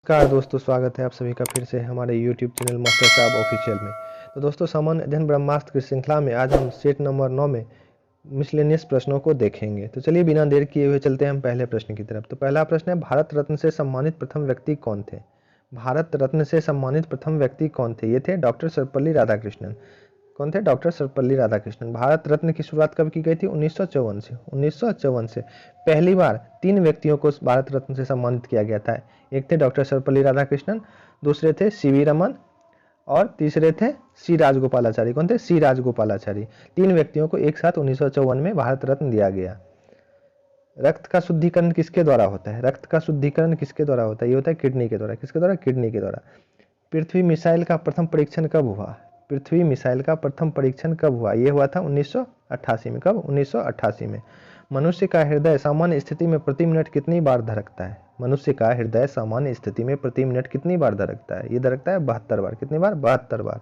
नमस्कार दोस्तों, स्वागत है आप सभी का फिर से हमारे YouTube चैनल मास्टर साहब ऑफिशियल में। तो दोस्तों, सामान्य अध्ययन ब्रह्मास्त्र की श्रृंखला में आज हम सेट नंबर 9 में मिसलेनियस प्रश्नों को देखेंगे। तो चलिए बिना देर किए हुए चलते हैं हम पहले प्रश्न की तरफ। तो पहला प्रश्न है, भारत रत्न से सम्मानित प्रथम व्यक्ति कौन थे? भारत रत्न से सम्मानित प्रथम व्यक्ति कौन थे? ये थे डॉक्टर सर्वपल्ली राधाकृष्णन। कौन थे? डॉक्टर सर्वपल्ली राधाकृष्णन। भारत रत्न की शुरुआत कब की गई थी? 1954 से। 1954 से पहली बार 3 व्यक्तियों को भारत रत्न से सम्मानित किया गया था। एक थे डॉक्टर सर्वपल्ली राधाकृष्णन, दूसरे थे सीवी रमन और तीसरे थे सी राजगोपालाचारी। कौन थे? सी राजगोपालाचारी। 3 व्यक्तियों को एक साथ 1954 में भारत रत्न दिया गया। रक्त का शुद्धिकरण किसके द्वारा होता है? रक्त का शुद्धिकरण किसके द्वारा होता है? ये होता है किडनी के द्वारा। किसके द्वारा? किडनी के द्वारा। पृथ्वी मिसाइल का प्रथम परीक्षण कब हुआ? पृथ्वी मिसाइल का प्रथम परीक्षण कब हुआ? यह हुआ था 1988 में। कब? 1988 में। मनुष्य का हृदय सामान्य स्थिति में प्रति मिनट कितनी बार धड़कता है? मनुष्य का हृदय सामान्य स्थिति में प्रति मिनट कितनी बार धड़कता है? ये धड़कता है 72 बार। कितनी बार? 72 बार।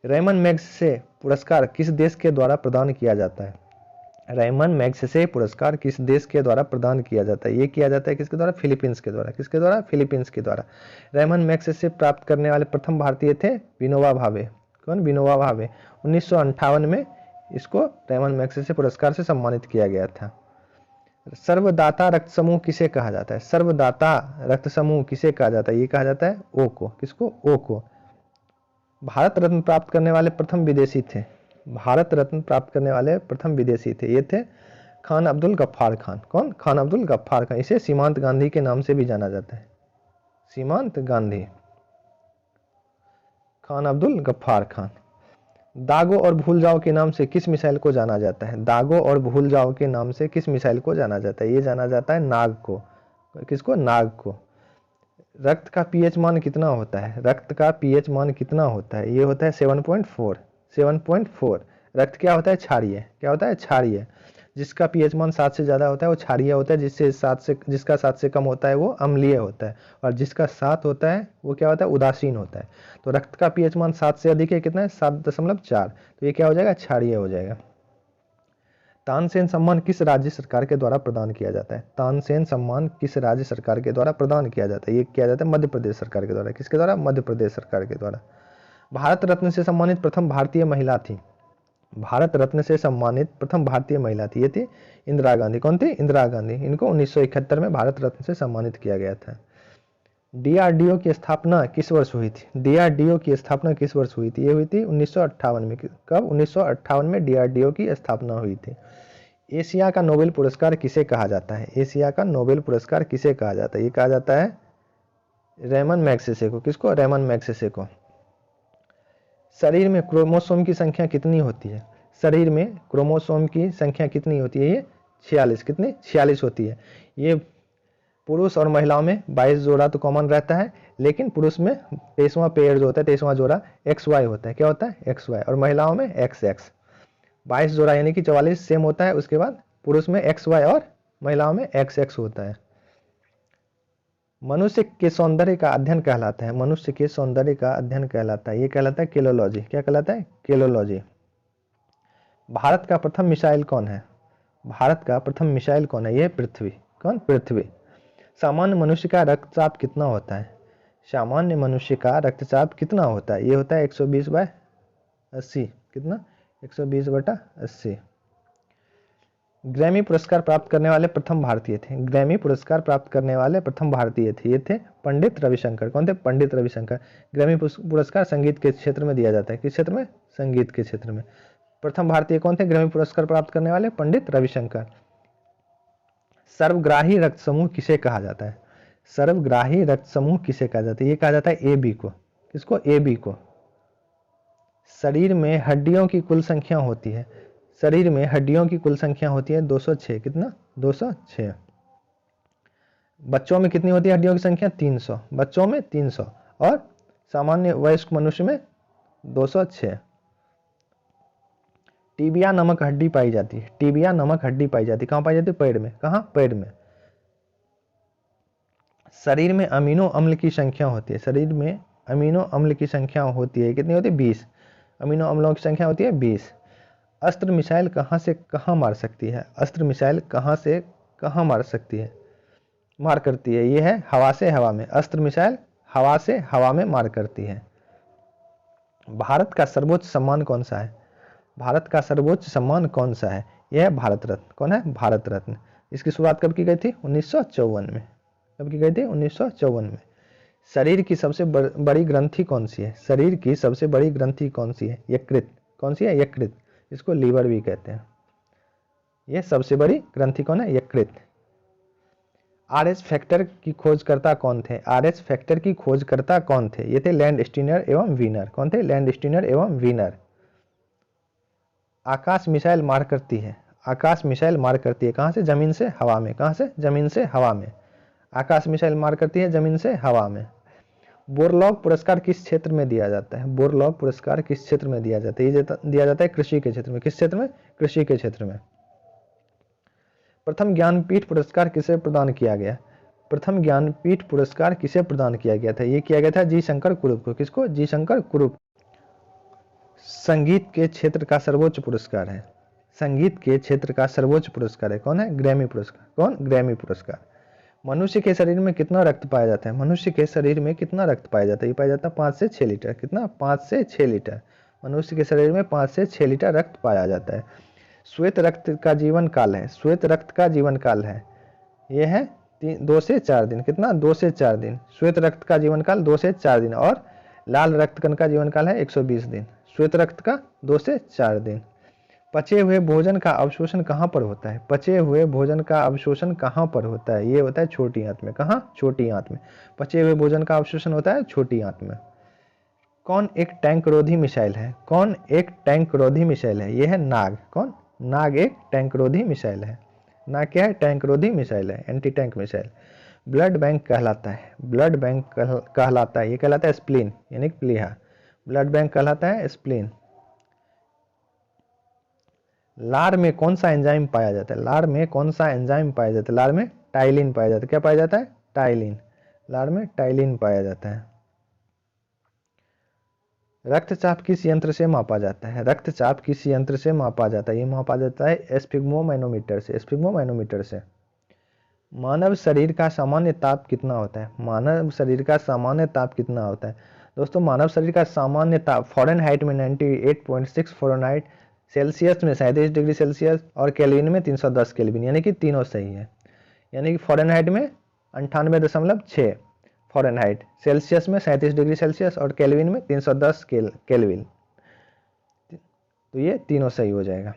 रेमन मैग्सेसे पुरस्कार किस देश के द्वारा प्रदान किया जाता है? रेमन मैग्सेसे पुरस्कार किस देश के द्वारा प्रदान किया जाता है? ये किया जाता है किसके द्वारा? फिलीपींस के द्वारा। किसके द्वारा? फिलीपींस के द्वारा। रेमन मैग्सेसे प्राप्त करने वाले प्रथम भारतीय थे विनोबा भावे। कौन? विनोबा भावे। 1958 में इसको रेमन मैग्सेसे पुरस्कार से सम्मानित किया गया था। सर्वदाता रक्त समूह किसे कहा जाता है? सर्वदाता रक्त समूह किसे कहा जाता है? ये कहा जाता है ओ को। किसको? ओ को। भारत रत्न प्राप्त करने वाले प्रथम विदेशी थे। भारत रत्न प्राप्त करने वाले प्रथम विदेशी थे, ये थे खान अब्दुल गफ्फार खान। कौन? खान अब्दुल गफ्फार खान। इसे सीमांत गांधी के नाम से भी जाना जाता है। सीमांत गांधी। खान अब्दुल गफ्फार खान। दागो और भूल जाओ के नाम से किस मिसाइल को जाना जाता है? दागो और भूल जाओ के नाम से किस मिसाइल को जाना जाता है? ये जाना जाता है नाग को। किसको? नाग को। रक्त का पीएच मान कितना होता है? रक्त का पीएच मान कितना होता है? ये होता है 7.4। 7.4। रक्त क्या होता है? क्षारीय। क्या होता है? क्षारीय। जिसका पीएच मान 7 से ज्यादा होता है वो क्षारीय होता है, जिसका 7 से कम होता है वो अम्लीय होता है, और जिसका 7 होता है वो क्या होता है? उदासीन होता है। तो रक्त का पीएच मान 7 से अधिक है। कितना है? 7.4। तो ये क्या हो जाएगा? क्षारीय हो जाएगा। तानसेन सम्मान किस राज्य सरकार के द्वारा प्रदान किया जाता है? तानसेन सम्मान किस राज्य सरकार के द्वारा प्रदान किया जाता है? ये किया जाता है मध्य प्रदेश सरकार के द्वारा। किसके द्वारा? मध्य प्रदेश सरकार के द्वारा। भारत रत्न से सम्मानित प्रथम भारतीय महिला थी। भारत रत्न से सम्मानित प्रथम भारतीय महिला थी, ये थी इंदिरा गांधी। कौन थी? इंदिरा गांधी। इनको 1971 में भारत रत्न से सम्मानित किया गया था। डीआरडीओ की स्थापना किस वर्ष हुई थी? डीआरडीओ की स्थापना किस वर्ष हुई थी? ये हुई थी 1958 में। कब? 1958 में डीआरडीओ की स्थापना हुई थी। एशिया का नोबेल पुरस्कार किसे कहा जाता है? एशिया का नोबेल पुरस्कार किसे कहा जाता है? ये कहा जाता है रेमन मैग्सेसे को। किसको? रेमन मैग्सेसे को। शरीर में क्रोमोसोम की संख्या कितनी होती है? शरीर में क्रोमोसोम की संख्या कितनी होती है? ये 46। कितनी? 46 होती है। ये पुरुष और महिलाओं में 22 जोड़ा तो कॉमन रहता है, लेकिन पुरुष में 23वां पेयर जो होता है, 23वां जोड़ा XY होता है। क्या होता है? XY। और महिलाओं में XX। 22 जोड़ा यानी कि 44 सेम होता है। उसके बाद पुरुष में XY और महिलाओं में XX होता है। मनुष्य के सौंदर्य का अध्ययन कहलाता है। मनुष्य के सौंदर्य का अध्ययन कहलाता है, ये कहलाता है केलोलॉजी। क्या कहलाता है? केलोलॉजी। भारत का प्रथम मिसाइल कौन है? भारत का प्रथम मिसाइल कौन है? ये पृथ्वी। कौन? पृथ्वी। सामान्य मनुष्य का रक्तचाप कितना होता है? सामान्य मनुष्य का रक्तचाप कितना होता है? ये होता है 120/80। कितना? 120/80। ग्रैमी पुरस्कार प्राप्त करने वाले प्रथम भारतीय थे। ग्रैमी पुरस्कार प्राप्त करने वाले प्रथम भारतीय थे, ये थे पंडित रविशंकर। कौन थे? पंडित रविशंकर। ग्रैमी पुरस्कार संगीत के क्षेत्र में दिया जाता है। किस क्षेत्र में? संगीत के क्षेत्र में। प्रथम भारतीय कौन थे ग्रैमी पुरस्कार प्राप्त करने वाले? पंडित रविशंकर। सर्वग्राही रक्त समूह किसे कहा जाता है? सर्वग्राही रक्त समूह किसे कहा जाता है? ये कहा जाता है AB को। किसको? AB को। शरीर में हड्डियों की कुल संख्या होती है। शरीर में हड्डियों की कुल संख्या होती है 206। कितना? 206। बच्चों में कितनी होती है हड्डियों की संख्या? 300। बच्चों में 300 और सामान्य वयस्क मनुष्य में 206। टीबिया नामक हड्डी पाई जाती है। टीबिया नामक हड्डी पाई जाती है। कहाँ पाई जाती है? पैर में। कहाँ? पैर में। शरीर में अमीनो अम्ल की संख्या होती है। शरीर में अमीनो अम्ल की संख्या होती है। कितनी होती है? 20। अमीनो अम्लों की संख्या होती है 20। अस्त्र मिसाइल कहाँ से कहाँ मार सकती है? अस्त्र मिसाइल कहाँ से कहाँ मार सकती है? मार करती है? ये है हवा से हवा में। अस्त्र मिसाइल हवा से हवा में मार करती है। भारत का सर्वोच्च सम्मान कौन सा है? भारत का सर्वोच्च सम्मान कौन सा है? यह है भारत रत्न। कौन है? भारत रत्न। इसकी शुरुआत कब की गई थी? 1954 में। कब की गई थी? 1954 में। शरीर की सबसे बड़ी ग्रंथि कौन सी है? शरीर की सबसे बड़ी ग्रंथि कौन सी है? यकृत। कौन सी है? यकृत। इसको लीवर भी कहते हैं। यह सबसे बड़ी ग्रंथि कौन है? यकृत। आरएच फैक्टर की खोजकर्ता कौन थे? आरएच फैक्टर की खोजकर्ता कौन थे? ये थे लैंड स्टीनर एवं वीनर। कौन थे? लैंड स्टीनर एवं वीनर। आकाश मिसाइल मार करती है। आकाश मिसाइल मार करती है कहां से? जमीन से हवा में। कहां से? जमीन से हवा में। आकाश मिसाइल मार करती है जमीन से हवा में। बोरलॉग पुरस्कार किस क्षेत्र में दिया जाता है? बोरलॉग पुरस्कार किस क्षेत्र में दिया जाता है? ये दिया जाता है कृषि के क्षेत्र में। किस क्षेत्र में? कृषि के क्षेत्र में। प्रथम ज्ञानपीठ पुरस्कार किसे प्रदान किया गया? प्रथम ज्ञानपीठ पुरस्कार किसे प्रदान किया गया था? ये किया गया था जी शंकर कुरूप को। किसको? जी शंकर कुरूप। संगीत के क्षेत्र का सर्वोच्च पुरस्कार है। संगीत के क्षेत्र का सर्वोच्च पुरस्कार है। कौन है? ग्रैमी पुरस्कार। कौन? ग्रैमी पुरस्कार। मनुष्य के शरीर में कितना रक्त पाया जाता है? मनुष्य के शरीर में कितना रक्त पाया जाता है? ये पाया जाता है 5 से 6 लीटर। कितना? 5 से 6 लीटर। मनुष्य के शरीर में 5 से 6 लीटर रक्त पाया जाता है। श्वेत रक्त का जीवन काल है। श्वेत रक्त का जीवन काल है यह है 2 से 4 दिन। कितना? 2 से 4 दिन। श्वेत रक्त का जीवन काल 2 से 4 दिन। और लाल रक्त कण का जीवन काल है 120 दिन। श्वेत रक्त का 2 से 4 दिन। पचे हुए भोजन का अवशोषण कहाँ पर होता है? पचे हुए भोजन का अवशोषण कहाँ पर होता है? ये होता है छोटी आंत में। कहाँ? छोटी आंत में। पचे हुए भोजन का अवशोषण होता है छोटी आंत में। कौन एक टैंक रोधी मिसाइल है? कौन एक टैंक रोधी मिसाइल है? यह है नाग। कौन? नाग एक टैंक रोधी मिसाइल है। नाग क्या है? टैंक रोधी मिसाइल है, anti tank missile. Blood bank कहलाता है। ब्लड बैंक कहलाता है। ये कहलाता है स्प्लीन यानी प्लीहा। ब्लड बैंक कहलाता है स्प्लीन। लार में कौन सा एंजाइम पाया जाता है? लार में कौन सा एंजाइम पाया जाता है? लार में टाइलिन पाया जाता है। क्या पाया जाता है? टाइलिन। लार में टाइलिन पाया जाता है। रक्तचाप किस यंत्र से मापा जाता है? रक्तचाप किस यंत्र से मापा जाता है? ये मापा जाता है स्फिग्मोमैनोमीटर से। स्फिग्मोमैनोमीटर से। मानव शरीर का सामान्य ताप कितना होता है? मानव शरीर का सामान्य ताप कितना होता है? दोस्तों मानव शरीर का सामान्य ताप फ़ारेनहाइट में 98.6 फ़ारेनहाइट, सेल्सियस में 37 डिग्री सेल्सियस और केल्विन में 310 केल्विन, यानी कि तीनों सही है। यानी कि फ़ारेनहाइट में 98.6 फ़ारेनहाइट, सेल्सियस में 37 डिग्री सेल्सियस और केल्विन में 310 केल्विन। तो ये तीनों सही हो जाएगा।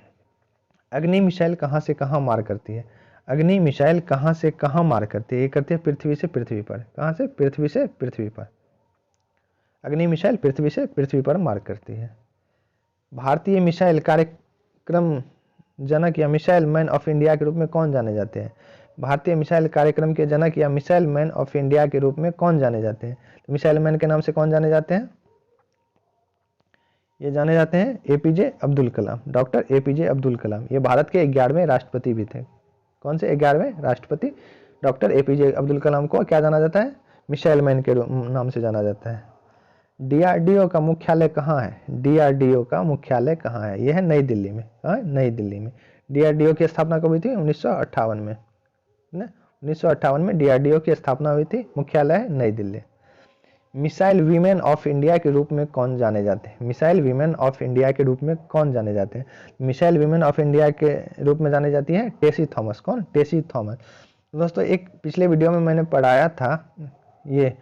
अग्नि मिसाइल कहाँ से कहाँ मार करती है? अग्नि मिसाइल कहाँ से कहाँ मार करती है? ये करती है पृथ्वी से पृथ्वी पर। कहाँ से? पृथ्वी से पृथ्वी पर। अग्नि मिसाइल पृथ्वी से पृथ्वी पर मार करती है। भारतीय मिसाइल कार्यक्रम जनक या मिसाइल मैन ऑफ इंडिया के रूप में कौन जाने जाते हैं? भारतीय मिसाइल कार्यक्रम के जनक या मिसाइल मैन ऑफ इंडिया के रूप में कौन जाने जाते हैं? तो मिसाइल मैन के नाम से कौन जाने जाते हैं? ये जाने जाते हैं APJ Abdul Kalam. Doctor APJ Abdul Kalam. ये भारत के 11वें राष्ट्रपति भी थे। कौन से? 11वें राष्ट्रपति डॉक्टर एपीजे अब्दुल कलाम को क्या जाना जाता है? मिसाइल मैन के नाम से जाना जाता है। डीआरडीओ का मुख्यालय कहाँ है? डीआरडीओ का मुख्यालय कहाँ है? यह है नई दिल्ली में। कहाँ है? नई दिल्ली में। डीआरडीओ की स्थापना कब हुई थी? 1958 में। 1958 में डीआरडीओ की स्थापना हुई थी। मुख्यालय है नई Delhi. Missile women of India के रूप में कौन जाने जाते हैं? मिसाइल वीमेन ऑफ इंडिया के रूप में कौन जाने जाते हैं? मिसाइल वीमेन ऑफ इंडिया के रूप में जाने जाती है टेसी थॉमस। कौन? टेसी थॉमस। दोस्तों एक पिछले वीडियो में मैंने पढ़ाया था, ये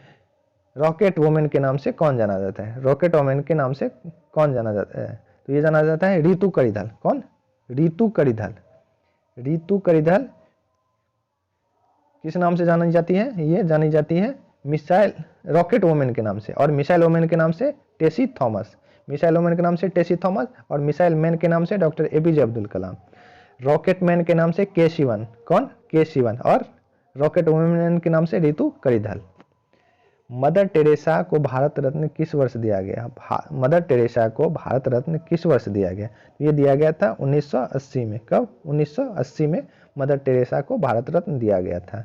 रॉकेट वुमेन के नाम से कौन जाना जाता है? रॉकेट वुमेन के नाम से कौन जाना जाता है? तो ये जाना जाता है रितु कड़िधल। कौन? रितु कड़िधल। रितु कड़िधल किस नाम से जानी जाती है? ये जानी जाती है मिसाइल रॉकेट वुमेन के नाम से, और मिसाइल वुमेन के नाम से टेसी थॉमस। मिसाइल वुमेन के नाम से टेसी थॉमस और मिसाइल मैन के नाम से doctor APJ Abdul Kalam. Rocket man के नाम से के शिवन। कौन? के शिवन। और रॉकेट वुमेन के नाम से रितु कड़िधल। मदर टेरेसा को भारत रत्न किस वर्ष दिया गया? मदर टेरेसा को भारत रत्न किस वर्ष दिया गया? ये दिया गया था 1980 में। कब? 1980 में मदर टेरेसा को भारत रत्न दिया गया था।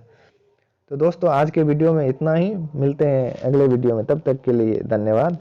तो दोस्तों आज के वीडियो में इतना ही। मिलते हैं अगले वीडियो में, तब तक के लिए धन्यवाद।